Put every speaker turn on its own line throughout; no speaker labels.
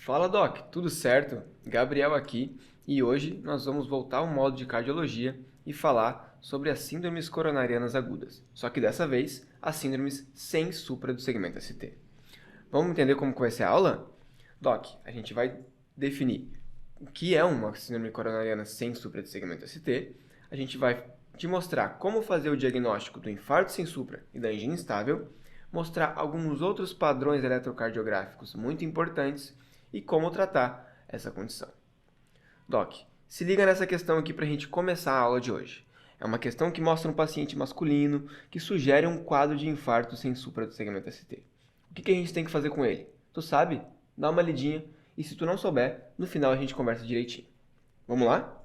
Fala Doc, tudo certo? Gabriel aqui e hoje nós vamos voltar ao modo de cardiologia e falar sobre as síndromes coronarianas agudas, só que dessa vez as síndromes sem supra do segmento ST. Vamos entender como que vai ser a aula? Doc, a gente vai definir o que é uma síndrome coronariana sem supra do segmento ST, a gente vai te mostrar como fazer o diagnóstico do infarto sem supra e da angina instável, mostrar alguns outros padrões eletrocardiográficos muito importantes e como tratar essa condição. Doc, se liga nessa questão aqui para a gente começar a aula de hoje. É uma questão que mostra um paciente masculino que sugere um quadro de infarto sem supra do segmento ST. O que a gente tem que fazer com ele? Tu sabe? Dá uma lidinha e se tu não souber, no final a gente conversa direitinho. Vamos lá?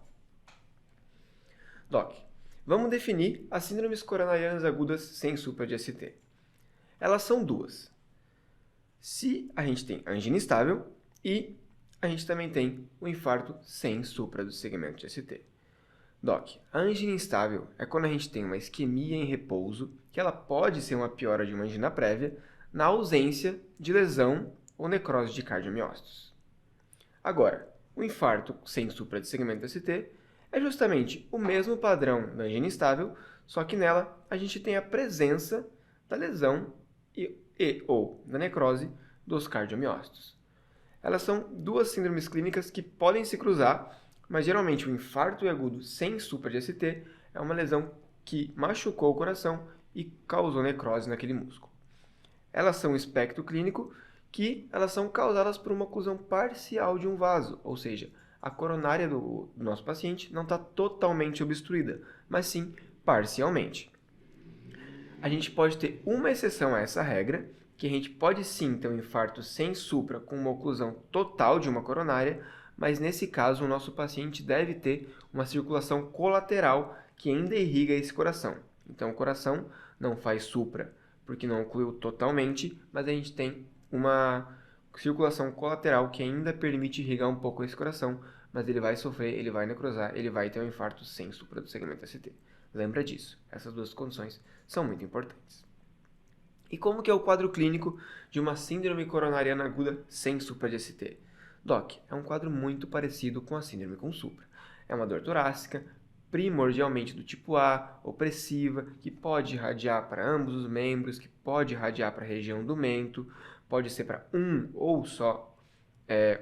Doc, vamos definir as síndromes coronarianas agudas sem supra de ST. Elas são duas. Se a gente tem angina instável e a gente também tem o infarto sem supra do segmento de ST. Doc, a angina instável é quando a gente tem uma isquemia em repouso, que ela pode ser uma piora de uma angina prévia, na ausência de lesão ou necrose de cardiomiócitos. Agora, o infarto sem supra de segmento ST é justamente o mesmo padrão da angina instável, só que nela a gente tem a presença da lesão ou da necrose dos cardiomiócitos. Elas são duas síndromes clínicas que podem se cruzar, mas geralmente o infarto agudo sem supra de ST é uma lesão que machucou o coração e causou necrose naquele músculo. Elas são um espectro clínico que elas são causadas por uma oclusão parcial de um vaso, ou seja, a coronária do nosso paciente não está totalmente obstruída, mas sim parcialmente. A gente pode ter uma exceção a essa regra, que a gente pode sim ter um infarto sem supra com uma oclusão total de uma coronária, mas nesse caso o nosso paciente deve ter uma circulação colateral que ainda irriga esse coração. Então o coração não faz supra porque não ocluiu totalmente, mas a gente tem uma circulação colateral que ainda permite irrigar um pouco esse coração, mas ele vai sofrer, ele vai necrosar, ele vai ter um infarto sem supra do segmento ST. Lembra disso, essas duas condições são muito importantes. E como que é o quadro clínico de uma síndrome coronariana aguda sem supra de ST? Doc, é um quadro muito parecido com a síndrome com supra. É uma dor torácica, primordialmente do tipo A, opressiva, que pode irradiar para ambos os membros, que pode irradiar para a região do mento, pode ser para um ou só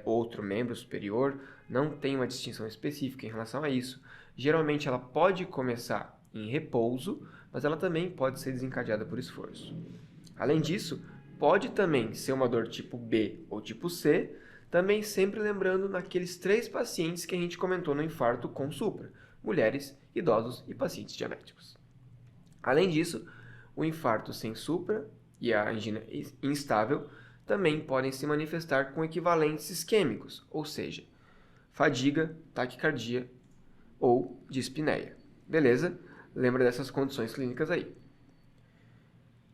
outro membro superior, não tem uma distinção específica em relação a isso. Geralmente ela pode começar em repouso, mas ela também pode ser desencadeada por esforço. Além disso, pode também ser uma dor tipo B ou tipo C, também sempre lembrando naqueles 3 pacientes que a gente comentou no infarto com supra: mulheres, idosos e pacientes diabéticos. Além disso, o infarto sem supra e a angina instável também podem se manifestar com equivalentes isquêmicos, ou seja, fadiga, taquicardia ou dispneia. Beleza? Lembra dessas condições clínicas aí.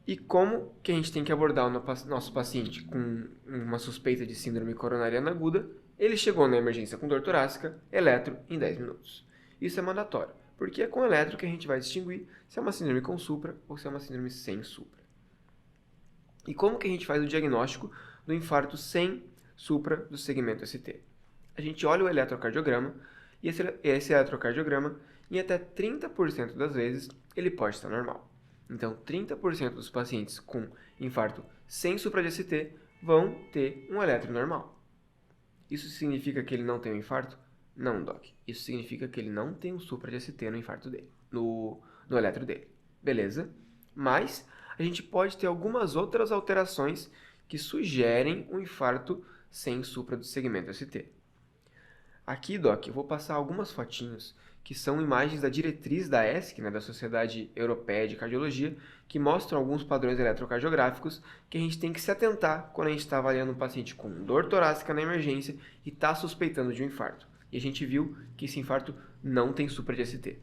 E como que a gente tem que abordar o nosso paciente com uma suspeita de síndrome coronariana aguda? Ele chegou na emergência com dor torácica, eletro em 10 minutos. Isso é mandatório, porque é com eletro que a gente vai distinguir se é uma síndrome com supra ou se é uma síndrome sem supra. E como que a gente faz o diagnóstico do infarto sem supra do segmento ST? A gente olha o eletrocardiograma e esse eletrocardiograma, em até 30% das vezes, ele pode estar normal. Então, 30% dos pacientes com infarto sem supra de ST vão ter um eletro normal. Isso significa que ele não tem um infarto? Não, Doc. Isso significa que ele não tem um supra de ST no infarto dele, no eletro dele. Beleza? Mas a gente pode ter algumas outras alterações que sugerem um infarto sem supra do segmento ST. Aqui, Doc, eu vou passar algumas fotinhos que são imagens da diretriz da ESC, da Sociedade Europeia de Cardiologia, que mostram alguns padrões eletrocardiográficos que a gente tem que se atentar quando a gente está avaliando um paciente com dor torácica na emergência e está suspeitando de um infarto. E a gente viu que esse infarto não tem supra de ST.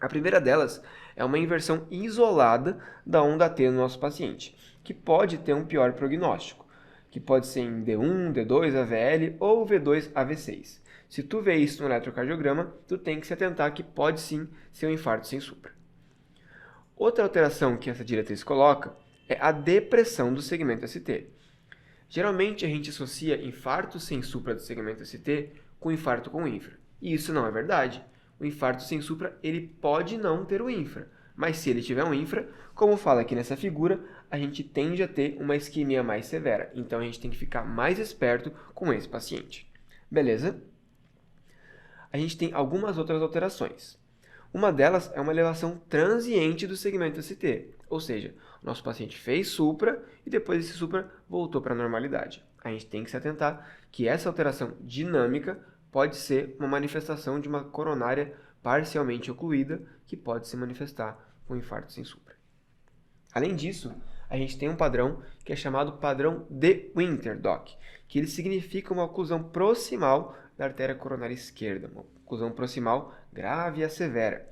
A primeira delas é uma inversão isolada da onda T no nosso paciente, que pode ter um pior prognóstico, que pode ser em D1, D2, AVL ou V2, AV6. Se tu vê isso no eletrocardiograma, tu tem que se atentar que pode sim ser um infarto sem supra. Outra alteração que essa diretriz coloca é a depressão do segmento ST. Geralmente a gente associa infarto sem supra do segmento ST com infarto com infra. E isso não é verdade. O infarto sem supra, ele pode não ter o infra, mas se ele tiver um infra, como fala aqui nessa figura, a gente tende a ter uma isquemia mais severa. Então a gente tem que ficar mais esperto com esse paciente. Beleza? A gente tem algumas outras alterações. Uma delas é uma elevação transiente do segmento ST, ou seja, o nosso paciente fez supra e depois esse supra voltou para a normalidade. A gente tem que se atentar que essa alteração dinâmica pode ser uma manifestação de uma coronária parcialmente ocluída, que pode se manifestar com infarto sem supra. Além disso, a gente tem um padrão que é chamado padrão de Winter, Doc, que ele significa uma oclusão proximal da artéria coronária esquerda, uma oclusão proximal grave e severa,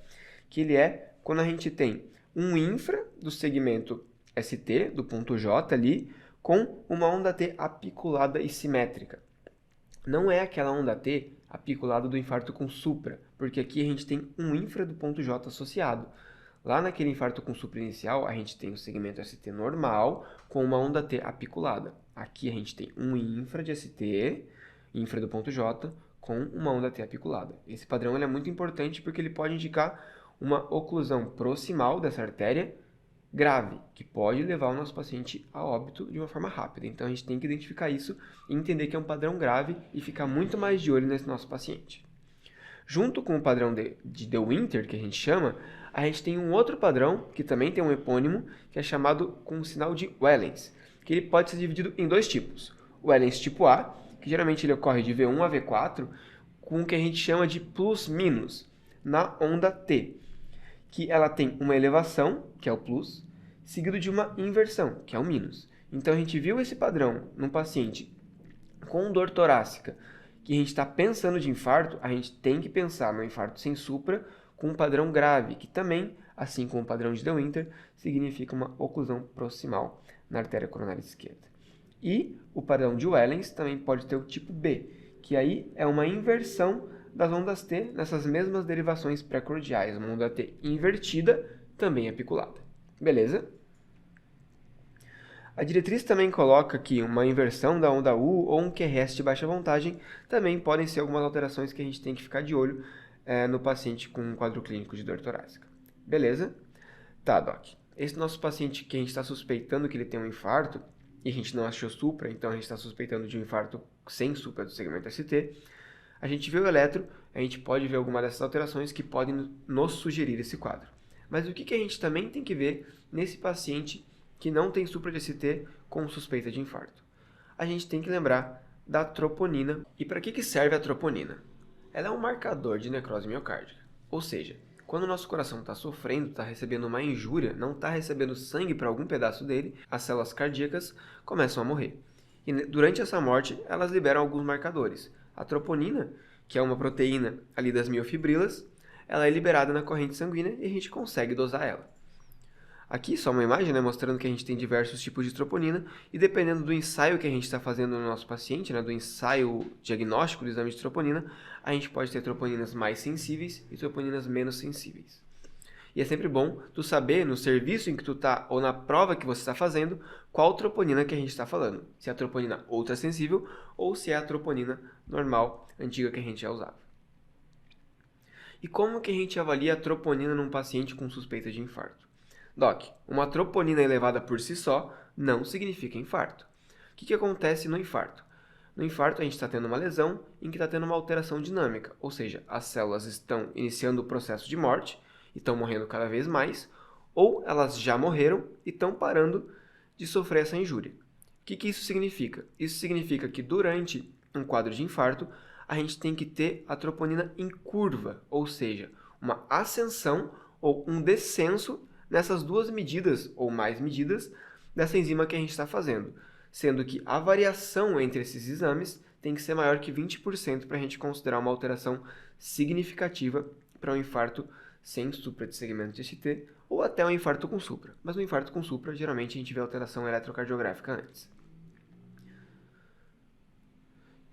que ele é quando a gente tem um infra do segmento ST, do ponto J ali, com uma onda T apiculada e simétrica. Não é aquela onda T apiculada do infarto com supra, porque aqui a gente tem um infra do ponto J associado. Lá naquele infarto com supra inicial, a gente tem o segmento ST normal com uma onda T apiculada. Aqui a gente tem um infra de ST, infra do ponto J, com uma onda T apiculada. Esse padrão ele é muito importante porque ele pode indicar uma oclusão proximal dessa artéria grave, que pode levar o nosso paciente a óbito de uma forma rápida. Então a gente tem que identificar isso e entender que é um padrão grave e ficar muito mais de olho nesse nosso paciente. Junto com o padrão de De Winter, que a gente chama, a gente tem um outro padrão, que também tem um epônimo, que é chamado com o sinal de Wellens, que ele pode ser dividido em dois tipos. O Wellens tipo A, que geralmente ele ocorre de V1 a V4, com o que a gente chama de plus-minus, na onda T, que ela tem uma elevação, que é o plus, seguido de uma inversão, que é o mínus. Então a gente viu esse padrão num paciente com dor torácica, que a gente está pensando de infarto, a gente tem que pensar no infarto sem supra com um padrão grave, que também, assim como o padrão de De Winter, significa uma oclusão proximal na artéria coronária esquerda. E o padrão de Wellens também pode ter o tipo B, que aí é uma inversão das ondas T nessas mesmas derivações pré-cordiais, uma onda T invertida, também apiculada. Beleza? A diretriz também coloca que uma inversão da onda U ou um QRS de baixa voltagem também podem ser algumas alterações que a gente tem que ficar de olho no paciente com um quadro clínico de dor torácica. Beleza? Tá, Doc. Esse nosso paciente que a gente está suspeitando que ele tem um infarto, e a gente não achou supra, então a gente está suspeitando de um infarto sem supra do segmento ST, a gente vê o eletro, a gente pode ver alguma dessas alterações que podem nos sugerir esse quadro. Mas o que a gente também tem que ver nesse paciente que não tem supra de ST com suspeita de infarto? A gente tem que lembrar da troponina. E para que serve a troponina? Ela é um marcador de necrose miocárdica. Ou seja, quando o nosso coração está sofrendo, está recebendo uma injúria, não está recebendo sangue para algum pedaço dele, as células cardíacas começam a morrer. E durante essa morte, elas liberam alguns marcadores. A troponina, que é uma proteína ali das miofibrilas, ela é liberada na corrente sanguínea e a gente consegue dosar ela. Aqui só uma imagem, né, mostrando que a gente tem diversos tipos de troponina e dependendo do ensaio que a gente está fazendo no nosso paciente, né, do ensaio diagnóstico do exame de troponina, a gente pode ter troponinas mais sensíveis e troponinas menos sensíveis. E é sempre bom tu saber no serviço em que tu está ou na prova que você está fazendo qual troponina que a gente está falando. Se é a troponina ultrassensível ou se é a troponina normal, antiga que a gente já usava. E como que a gente avalia a troponina num paciente com suspeita de infarto? Doc, uma troponina elevada por si só não significa infarto. O que acontece no infarto? No infarto a gente está tendo uma lesão em que está tendo uma alteração dinâmica, ou seja, as células estão iniciando o processo de morte e estão morrendo cada vez mais, ou elas já morreram e estão parando de sofrer essa injúria. O que isso significa? Isso significa que durante um quadro de infarto, a gente tem que ter a troponina em curva, ou seja, uma ascensão ou um descenso nessas duas medidas ou mais medidas dessa enzima que a gente está fazendo, sendo que a variação entre esses exames tem que ser maior que 20% para a gente considerar uma alteração significativa para um infarto sem supra de segmento de ST ou até um infarto com supra. Mas no infarto com supra, geralmente a gente vê alteração eletrocardiográfica antes.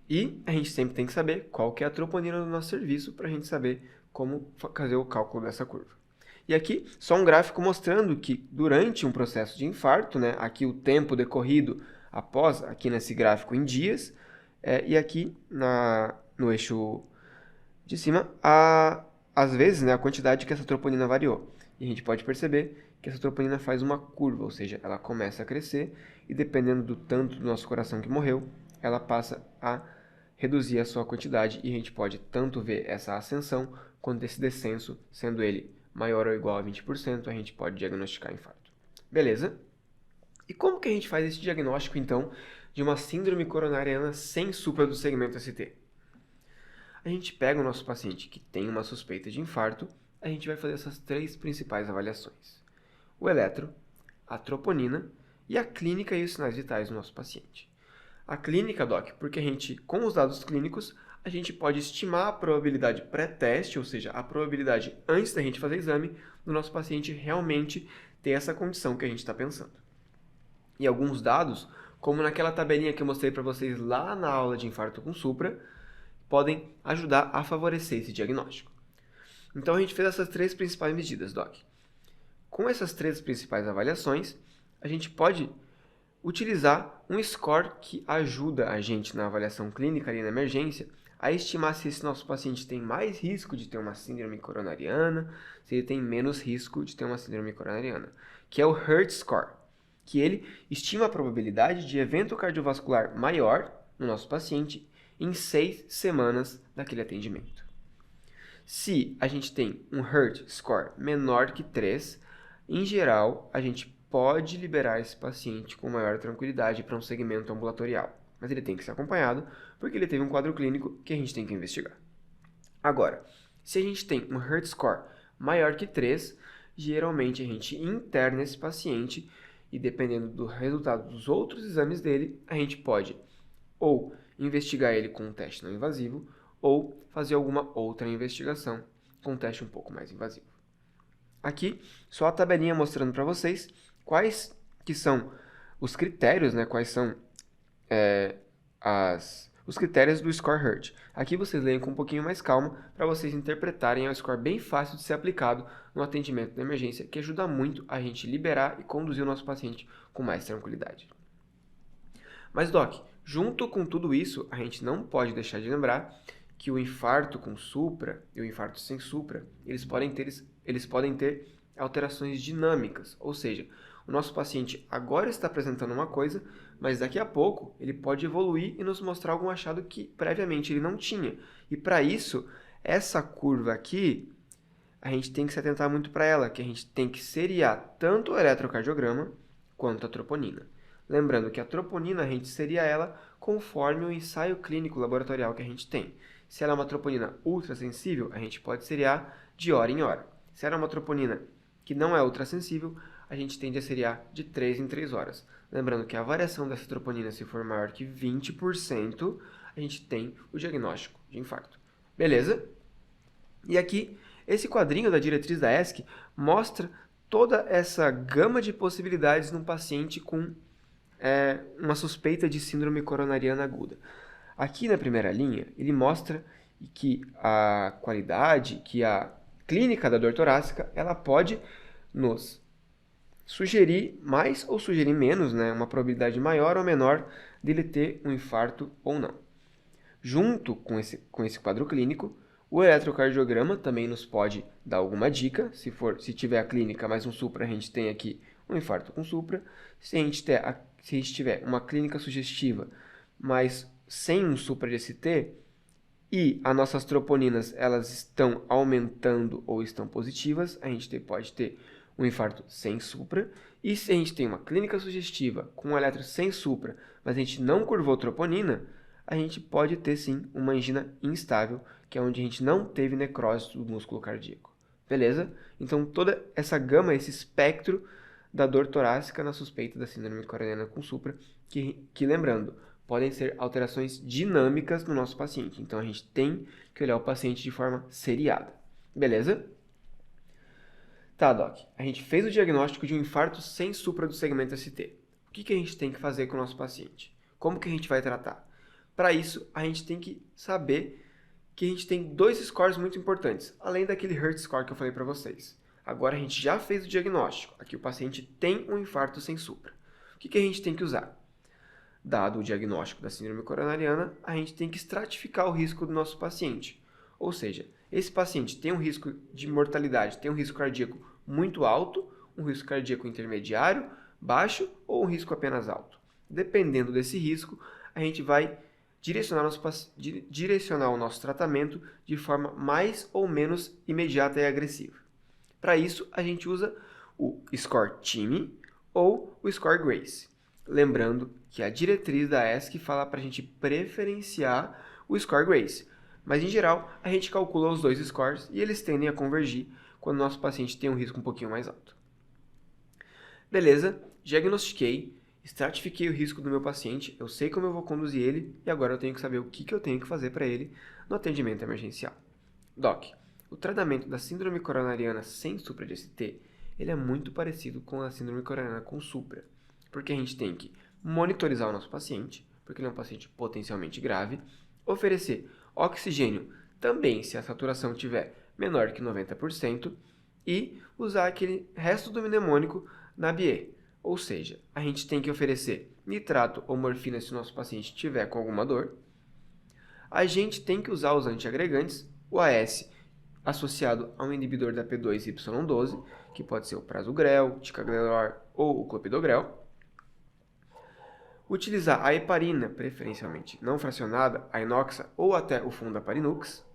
E a gente sempre tem que saber qual que é a troponina do nosso serviço para a gente saber como fazer o cálculo dessa curva. E aqui, só um gráfico mostrando que durante um processo de infarto, né, aqui o tempo decorrido após, aqui nesse gráfico em dias, e aqui no eixo de cima, às vezes, né, a quantidade que essa troponina variou. E a gente pode perceber que essa troponina faz uma curva, ou seja, ela começa a crescer e dependendo do tanto do nosso coração que morreu, ela passa a reduzir a sua quantidade e a gente pode tanto ver essa ascensão quanto esse descenso, sendo ele maior ou igual a 20%, a gente pode diagnosticar infarto. Beleza? E como que a gente faz esse diagnóstico, então, de uma síndrome coronariana sem supra do segmento ST? A gente pega o nosso paciente que tem uma suspeita de infarto, a gente vai fazer essas 3 principais avaliações: o eletro, a troponina e a clínica e os sinais vitais do nosso paciente. A clínica, Doc, porque a gente, com os dados clínicos, a gente pode estimar a probabilidade pré-teste, ou seja, a probabilidade antes da gente fazer exame, do nosso paciente realmente ter essa condição que a gente está pensando. E alguns dados, como naquela tabelinha que eu mostrei para vocês lá na aula de infarto com supra, podem ajudar a favorecer esse diagnóstico. Então a gente fez essas 3 principais medidas, Doc. Com essas 3 principais avaliações, a gente pode utilizar um score que ajuda a gente na avaliação clínica ali na emergência a estimar se esse nosso paciente tem mais risco de ter uma síndrome coronariana, se ele tem menos risco de ter uma síndrome coronariana, que é o Hertz Score, que ele estima a probabilidade de evento cardiovascular maior no nosso paciente em 6 semanas daquele atendimento. Se a gente tem um Hertz Score menor que 3, em geral, a gente pode liberar esse paciente com maior tranquilidade para um segmento ambulatorial. Mas ele tem que ser acompanhado, porque ele teve um quadro clínico que a gente tem que investigar. Agora, se a gente tem um Hertz Score maior que 3, geralmente a gente interna esse paciente e dependendo do resultado dos outros exames dele, a gente pode ou investigar ele com um teste não invasivo ou fazer alguma outra investigação com um teste um pouco mais invasivo. Aqui, só a tabelinha mostrando para vocês quais que são os critérios, né? Quais são os critérios do score Hertz. Aqui vocês leem com um pouquinho mais calma para vocês interpretarem. É um score bem fácil de ser aplicado no atendimento da emergência, que ajuda muito a gente liberar e conduzir o nosso paciente com mais tranquilidade. Mas, Doc, junto com tudo isso, a gente não pode deixar de lembrar que o infarto com supra e o infarto sem supra, eles podem ter alterações dinâmicas, ou seja, o nosso paciente agora está apresentando uma coisa, mas daqui a pouco ele pode evoluir e nos mostrar algum achado que previamente ele não tinha. E para isso, essa curva aqui, a gente tem que se atentar muito para ela, que a gente tem que seriar tanto o eletrocardiograma quanto a troponina. Lembrando que a troponina a gente seria ela conforme o ensaio clínico laboratorial que a gente tem. Se ela é uma troponina ultrassensível, a gente pode seriar de hora em hora. Se ela é uma troponina que não é ultrassensível, a gente tende a seriar de 3 em 3 horas. Lembrando que a variação dessa troponina, se for maior que 20%, a gente tem o diagnóstico de infarto. Beleza? E aqui, esse quadrinho da diretriz da ESC mostra toda essa gama de possibilidades num paciente com uma suspeita de síndrome coronariana aguda. Aqui na primeira linha, ele mostra que a qualidade, que a clínica da dor torácica, ela pode nos sugerir mais ou sugerir menos, né, uma probabilidade maior ou menor dele ter um infarto ou não. Junto com esse quadro clínico, o eletrocardiograma também nos pode dar alguma dica. Se tiver a clínica mais um supra, a gente tem aqui um infarto com supra. Se a gente tiver uma clínica sugestiva, mas sem um supra de ST, e as nossas troponinas elas estão aumentando ou estão positivas, a gente pode ter um infarto sem supra. E se a gente tem uma clínica sugestiva com um eletro sem supra, mas a gente não curvou troponina, a gente pode ter sim uma angina instável, que é onde a gente não teve necrose do músculo cardíaco. Beleza? Então toda essa gama, esse espectro da dor torácica na suspeita da síndrome coronariana com supra, que lembrando, podem ser alterações dinâmicas no nosso paciente. Então a gente tem que olhar o paciente de forma seriada. Beleza? Tá, Doc. A gente fez o diagnóstico de um infarto sem supra do segmento ST. O que a gente tem que fazer com o nosso paciente? Como que a gente vai tratar? Para isso, a gente tem que saber que a gente tem 2 scores muito importantes, além daquele Hertz Score que eu falei para vocês. Agora a gente já fez o diagnóstico. Aqui o paciente tem um infarto sem supra. O que a gente tem que usar? Dado o diagnóstico da síndrome coronariana, a gente tem que estratificar o risco do nosso paciente. Ou seja, esse paciente tem um risco de mortalidade, tem um risco cardíaco muito alto, um risco cardíaco intermediário, baixo ou um risco apenas alto. Dependendo desse risco, a gente vai direcionar o nosso tratamento de forma mais ou menos imediata e agressiva. Para isso, a gente usa o score TIMI ou o score GRACE. Lembrando que a diretriz da ESC fala para a gente preferenciar o score GRACE, mas em geral a gente calcula os dois scores e eles tendem a convergir quando o nosso paciente tem um risco um pouquinho mais alto. Beleza, diagnostiquei, estratifiquei o risco do meu paciente, eu sei como eu vou conduzir ele e agora eu tenho que saber o que eu tenho que fazer para ele no atendimento emergencial. Doc, o tratamento da síndrome coronariana sem supra de ST, ele é muito parecido com a síndrome coronariana com supra, porque a gente tem que monitorizar o nosso paciente, porque ele é um paciente potencialmente grave, oferecer oxigênio também se a saturação tiver menor que 90% e usar aquele resto do mnemônico na BE. Ou seja, a gente tem que oferecer nitrato ou morfina se o nosso paciente tiver com alguma dor. A gente tem que usar os antiagregantes, o AS associado a um inibidor da P2Y12, que pode ser o prasugrel, ticagrelor ou o clopidogrel. Utilizar a heparina, preferencialmente não fracionada, a inoxa ou até o fundaparinux.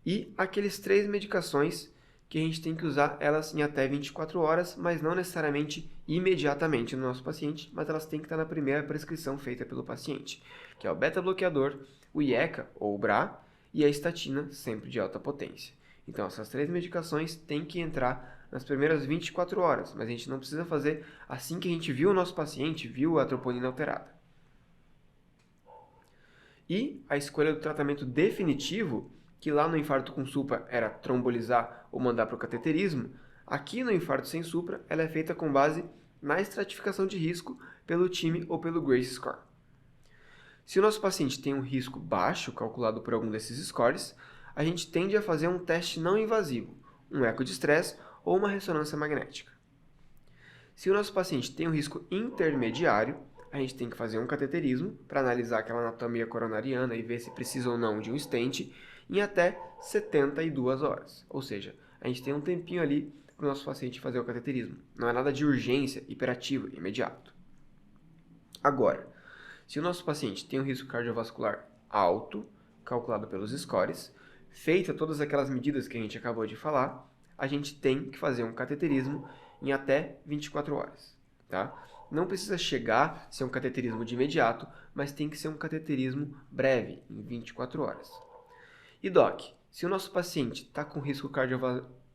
E aqueles 3 medicações que a gente tem que usar elas em até 24 horas, mas não necessariamente imediatamente no nosso paciente, mas elas têm que estar na primeira prescrição feita pelo paciente, que é o beta-bloqueador, o IECA ou o BRA e a estatina, sempre de alta potência. Então essas 3 medicações têm que entrar nas primeiras 24 horas, mas a gente não precisa fazer assim que a gente viu o nosso paciente, viu a troponina alterada. E a escolha do tratamento definitivo, que lá no infarto com supra era trombolizar ou mandar para o cateterismo, aqui no infarto sem supra ela é feita com base na estratificação de risco pelo TIMI ou pelo GRACE score. Se o nosso paciente tem um risco baixo, calculado por algum desses scores, a gente tende a fazer um teste não invasivo, um eco de estresse ou uma ressonância magnética. Se o nosso paciente tem um risco intermediário, a gente tem que fazer um cateterismo para analisar aquela anatomia coronariana e ver se precisa ou não de um stent em até 72 horas. Ou seja, a gente tem um tempinho ali para o nosso paciente fazer o cateterismo. Não é nada de urgência, hiperativo, imediato. Agora, se o nosso paciente tem um risco cardiovascular alto, calculado pelos scores, feita todas aquelas medidas que a gente acabou de falar, a gente tem que fazer um cateterismo em até 24 horas. Tá? Não precisa chegar a ser um cateterismo de imediato, mas tem que ser um cateterismo breve, em 24 horas. E doc, se o nosso paciente está com risco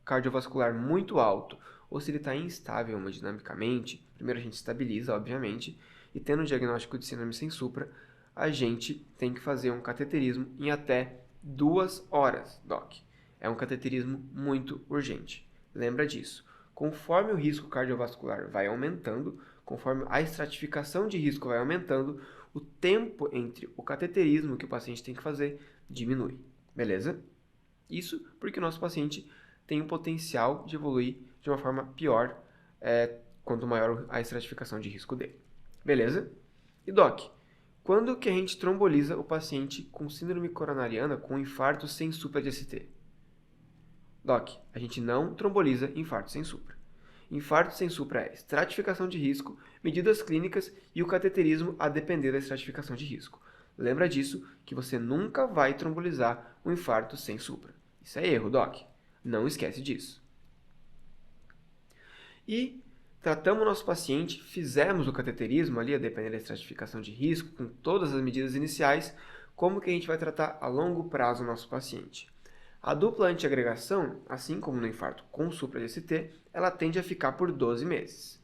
cardiovascular muito alto, ou se ele está instável hemodinamicamente, primeiro a gente estabiliza, obviamente, e tendo um diagnóstico de síndrome sem supra, a gente tem que fazer um cateterismo em até 2 horas, doc. É um cateterismo muito urgente. Lembra disso. Conforme o risco cardiovascular vai aumentando, conforme a estratificação de risco vai aumentando, o tempo entre o cateterismo que o paciente tem que fazer diminui. Beleza? Isso porque o nosso paciente tem o potencial de evoluir de uma forma pior quanto maior a estratificação de risco dele. Beleza? E doc, quando que a gente tromboliza o paciente com síndrome coronariana com infarto sem supra de ST? Doc, a gente não tromboliza infarto sem supra. Infarto sem supra é estratificação de risco, medidas clínicas e o cateterismo a depender da estratificação de risco. Lembra disso que você nunca vai trombolizar um infarto sem supra. Isso é erro, doc. Não esquece disso. E tratamos o nosso paciente, fizemos o cateterismo ali, a depender da estratificação de risco, com todas as medidas iniciais, como que a gente vai tratar a longo prazo o nosso paciente? A dupla antiagregação, assim como no infarto com supra de ST, ela tende a ficar por 12 meses.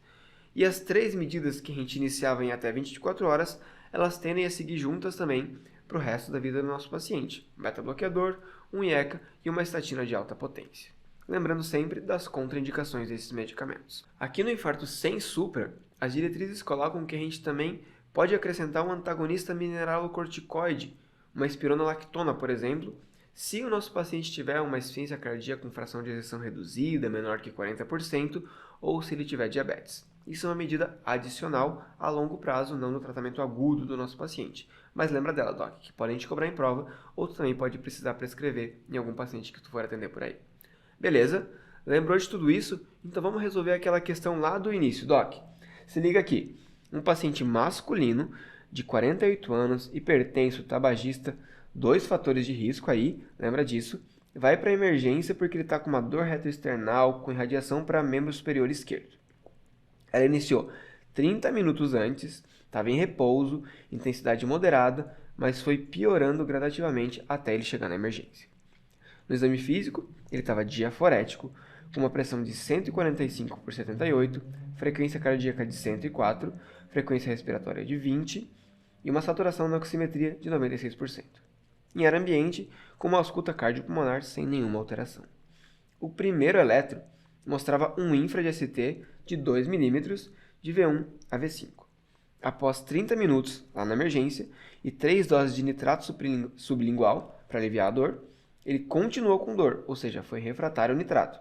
E as 3 medidas que a gente iniciava em até 24 horas, elas tendem a seguir juntas também para o resto da vida do nosso paciente. Um beta-bloqueador, um IECA e uma estatina de alta potência. Lembrando sempre das contraindicações desses medicamentos. Aqui no infarto sem supra, as diretrizes colocam que a gente também pode acrescentar um antagonista mineralocorticoide, uma espironolactona, por exemplo, se o nosso paciente tiver uma insuficiência cardíaca com fração de ejeção reduzida, menor que 40%, ou se ele tiver diabetes. Isso é uma medida adicional a longo prazo, não no tratamento agudo do nosso paciente. Mas lembra dela, Doc, que podem te cobrar em prova ou tu também pode precisar prescrever em algum paciente que tu for atender por aí. Beleza? Lembrou de tudo isso? Então vamos resolver aquela questão lá do início, Doc. Se liga aqui. Um paciente masculino de 48 anos, hipertenso, tabagista, 2 fatores de risco aí, lembra disso, vai para a emergência porque ele está com uma dor retroesternal com irradiação para membro superior esquerdo. Ela iniciou 30 minutos antes, estava em repouso, intensidade moderada, mas foi piorando gradativamente até ele chegar na emergência. No exame físico, ele estava diaforético, com uma pressão de 145 por 78, frequência cardíaca de 104, frequência respiratória de 20 e uma saturação na oximetria de 96%. Em ar ambiente, com uma ausculta cardiopulmonar sem nenhuma alteração. O primeiro eletro mostrava um infra de ST de 2 mm de V1 a V5. Após 30 minutos lá na emergência e 3 doses de nitrato sublingual para aliviar a dor, ele continuou com dor, ou seja, foi refratário ao nitrato.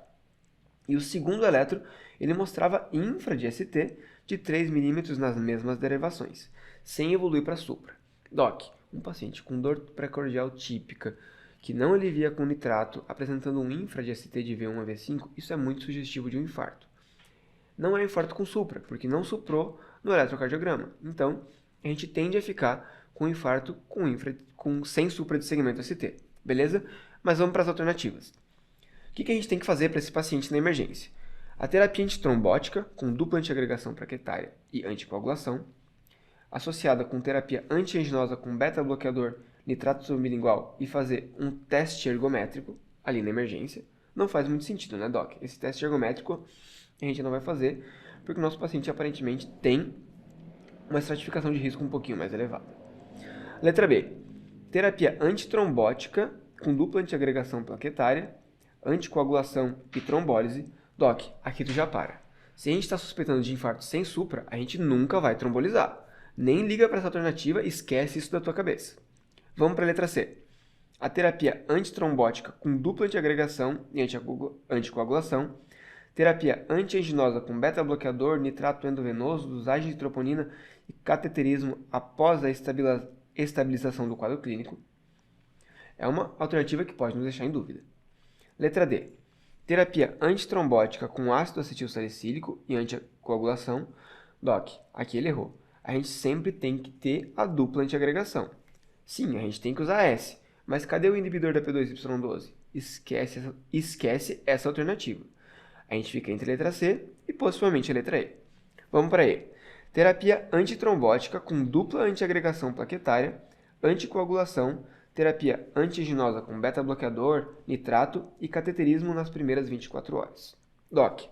E o segundo eletro, ele mostrava infra de ST de 3 mm nas mesmas derivações, sem evoluir para supra. Doc, um paciente com dor precordial típica, que não alivia com nitrato, apresentando um infra de ST de V1 a V5, isso é muito sugestivo de um infarto. Não é infarto com supra, porque não suprou no eletrocardiograma. Então, a gente tende a ficar com infarto sem supra de segmento ST. Beleza? Mas vamos para as alternativas. O que a gente tem que fazer para esse paciente na emergência? A terapia antitrombótica, com dupla antiagregação plaquetária e anticoagulação, associada com terapia antianginosa com beta-bloqueador, nitrato sublingual e fazer um teste ergométrico ali na emergência. Não faz muito sentido, né, Doc? Esse teste ergométrico a gente não vai fazer porque o nosso paciente aparentemente tem uma estratificação de risco um pouquinho mais elevada. Letra B. Terapia antitrombótica com dupla antiagregação plaquetária, anticoagulação e trombólise. Doc, aqui tu já para. Se a gente está suspeitando de infarto sem supra, a gente nunca vai trombolizar. Nem liga para essa alternativa e esquece isso da tua cabeça. Vamos para a letra C. A terapia antitrombótica com dupla antiagregação e anticoagulação, terapia antianginosa com beta-bloqueador, nitrato endovenoso, dosagem de troponina e cateterismo após a estabilização do quadro clínico. É uma alternativa que pode nos deixar em dúvida. Letra D. Terapia antitrombótica com ácido acetilsalicílico e anticoagulação. Doc, aqui ele errou. A gente sempre tem que ter a dupla antiagregação. Sim, a gente tem que usar S, mas cadê o inibidor da P2Y12? Esquece essa alternativa. A gente fica entre a letra C e possivelmente a letra E. Vamos para E. Terapia antitrombótica com dupla antiagregação plaquetária, anticoagulação, terapia antianginosa com beta-bloqueador, nitrato e cateterismo nas primeiras 24 horas. Doc,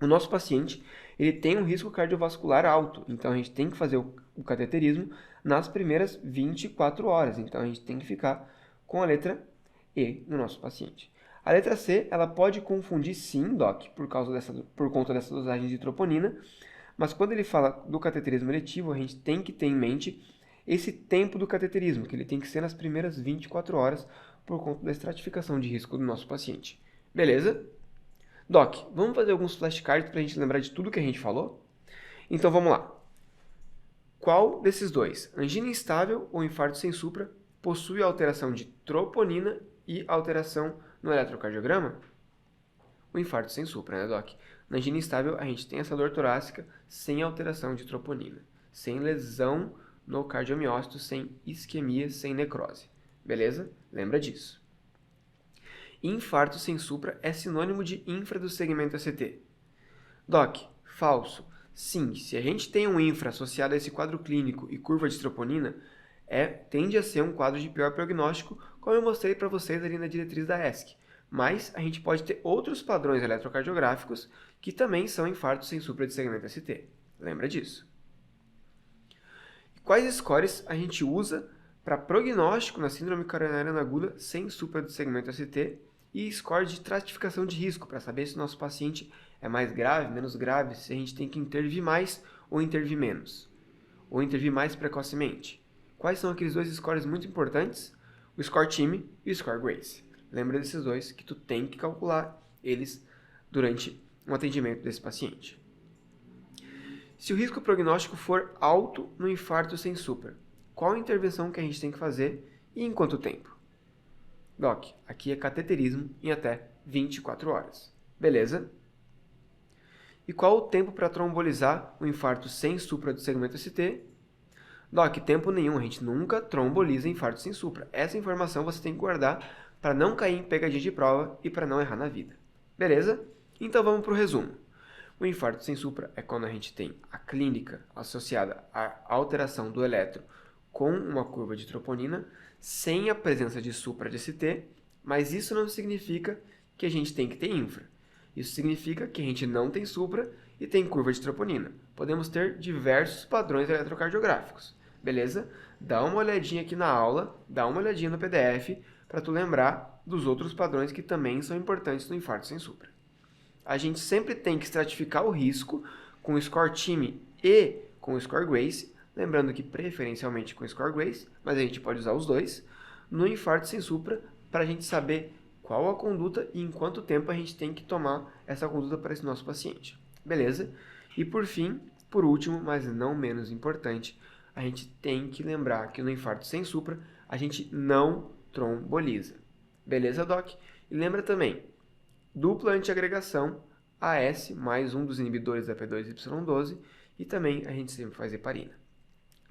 o nosso paciente ele tem um risco cardiovascular alto, então a gente tem que fazer o cateterismo nas primeiras 24 horas. Então a gente tem que ficar com a letra E no nosso paciente. A letra C, ela pode confundir sim, Doc, por conta dessa dosagem de troponina, mas quando ele fala do cateterismo eletivo, a gente tem que ter em mente esse tempo do cateterismo, que ele tem que ser nas primeiras 24 horas por conta da estratificação de risco do nosso paciente. Beleza? Doc, vamos fazer alguns flashcards para a gente lembrar de tudo que a gente falou? Então vamos lá. Qual desses dois, angina instável ou infarto sem supra, possui alteração de troponina e alteração no eletrocardiograma? O infarto sem supra, né, Doc? Na angina instável, a gente tem essa dor torácica sem alteração de troponina, sem lesão no cardiomiócito, sem isquemia, sem necrose. Beleza? Lembra disso. Infarto sem supra é sinônimo de infra do segmento ST. Doc, falso. Sim, se a gente tem um infra associado a esse quadro clínico e curva de troponina, tende a ser um quadro de pior prognóstico, como eu mostrei para vocês ali na diretriz da ESC. Mas a gente pode ter outros padrões eletrocardiográficos que também são infartos sem supra de segmento ST. Lembra disso. E quais scores a gente usa para prognóstico na síndrome coronariana aguda sem supra de segmento ST e score de estratificação de risco, para saber se o nosso paciente é mais grave, menos grave, se a gente tem que intervir mais ou intervir menos, ou intervir mais precocemente. Quais são aqueles dois scores muito importantes? O score time e o score Grace. Lembra desses dois que tu tem que calcular eles durante um atendimento desse paciente. Se o risco prognóstico for alto no infarto sem supra, qual a intervenção que a gente tem que fazer e em quanto tempo? Doc, aqui é cateterismo em até 24 horas. Beleza? E qual o tempo para trombolizar o infarto sem supra do segmento ST? Doc, tempo nenhum, a gente nunca tromboliza infarto sem supra. Essa informação você tem que guardar para não cair em pegadinha de prova e para não errar na vida. Beleza? Então vamos para o resumo. O infarto sem supra é quando a gente tem a clínica associada à alteração do eletro com uma curva de troponina, sem a presença de supra de ST, mas isso não significa que a gente tem que ter infra. Isso significa que a gente não tem supra e tem curva de troponina. Podemos ter diversos padrões eletrocardiográficos, beleza? Dá uma olhadinha aqui na aula, dá uma olhadinha no PDF, para tu lembrar dos outros padrões que também são importantes no infarto sem supra. A gente sempre tem que estratificar o risco com o score time e com o score Grace, lembrando que preferencialmente com o score Grace, mas a gente pode usar os dois, no infarto sem supra, para a gente saber qual a conduta e em quanto tempo a gente tem que tomar essa conduta para esse nosso paciente. Beleza? E por fim, por último, mas não menos importante, a gente tem que lembrar que no infarto sem supra, a gente não tromboliza. Beleza, Doc? E lembra também, dupla antiagregação, AS, mais um dos inibidores da P2Y12, e também a gente sempre faz heparina.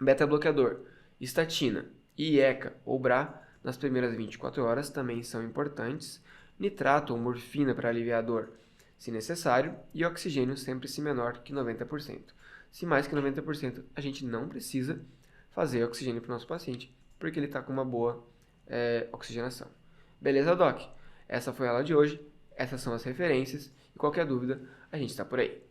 Beta-bloqueador, estatina e ECA ou BRA, nas primeiras 24 horas também são importantes. Nitrato ou morfina para aliviar a dor, se necessário, e oxigênio sempre se menor que 90%. Se mais que 90%, a gente não precisa fazer oxigênio para o nosso paciente, porque ele está com uma boa oxigenação. Beleza, Doc? Essa foi a aula de hoje. Essas são as referências e qualquer dúvida, a gente está por aí.